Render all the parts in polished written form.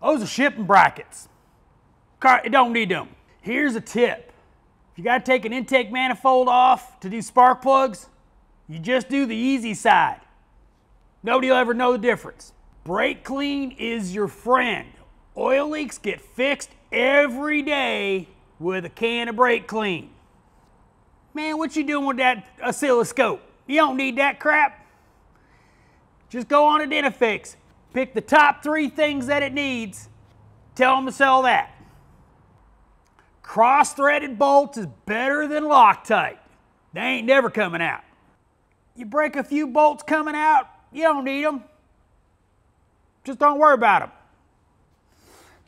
Those are shipping brackets. Car, it don't need them. Here's a tip. If you got to take an intake manifold off to do spark plugs, you just do the easy side. Nobody will ever know the difference. Brake clean is your friend. Oil leaks get fixed every day with a can of brake clean. Man, what you doing with that oscilloscope? You don't need that crap. Just go on Identifix, pick the top 3 things that it needs, tell them to sell that. Cross-threaded bolts is better than Loctite. They ain't never coming out. You break a few bolts coming out, you don't need them. Just don't worry about them.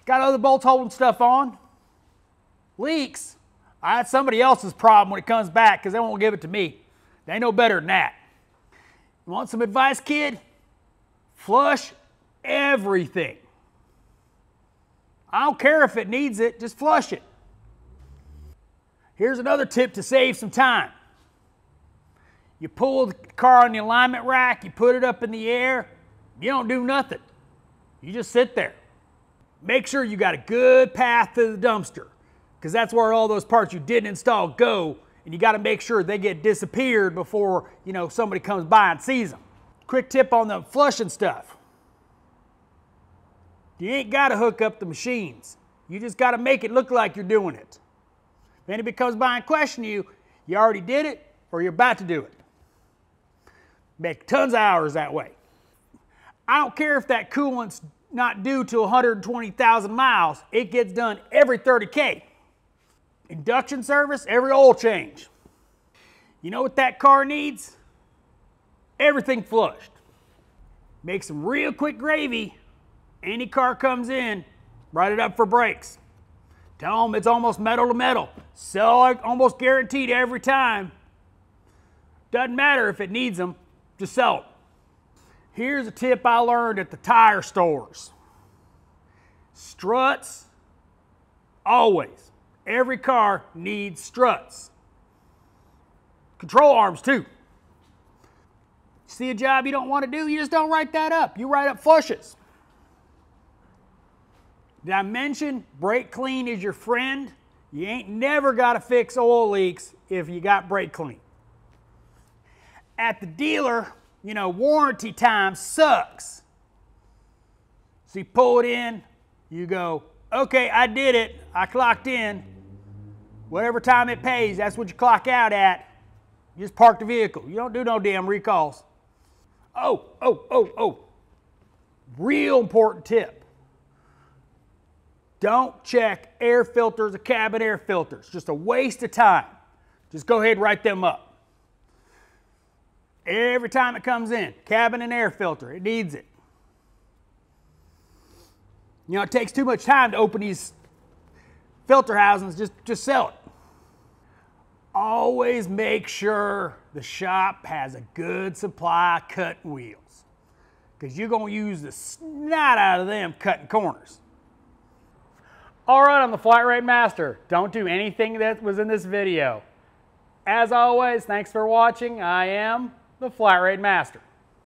Got other bolts holding stuff on. Leaks, that's somebody else's problem when it comes back because they won't give it to me. They know better than that. You want some advice, kid? Flush everything. I don't care if it needs it, just flush it. Here's another tip to save some time. You pull the car on the alignment rack, you put it up in the air, you don't do nothing. You just sit there. Make sure you got a good path to the dumpster because that's where all those parts you didn't install go, and you got to make sure they get disappeared before, somebody comes by and sees them. Quick tip on the flushing stuff. You ain't got to hook up the machines. You just got to make it look like you're doing it. If anybody comes by and question you, you already did it or you're about to do it. Make tons of hours that way. I don't care if that coolant's not due to 120,000 miles. It gets done every 30K. Induction service, every oil change. You know what that car needs? Everything flushed. Make some real quick gravy. Any car comes in, write it up for brakes. Tell them it's almost metal to metal. Sell it almost guaranteed every time. Doesn't matter if it needs them, just sell them. Here's a tip I learned at the tire stores. Struts, always. Every car needs struts. Control arms too. See a job you don't want to do, you just don't write that up. You write up flushes. Did I mention brake clean is your friend? You ain't never got to fix oil leaks if you got brake clean. At the dealer, warranty time sucks. So you pull it in, you go, okay, I did it, I clocked in. Whatever time it pays, that's what you clock out at. You just park the vehicle. You don't do no damn recalls. Oh. Real important tip. Don't check air filters or cabin air filters. Just a waste of time. Just go ahead and write them up. Every time it comes in, cabin and air filter, it needs it. It takes too much time to open these filter housings, just sell it. Always make sure the shop has a good supply of cutting wheels because you're going to use the snot out of them cutting corners. All right, I'm the Flat Rate Master. Don't do anything that was in this video. As always, thanks for watching. I am the Flat Rate Master.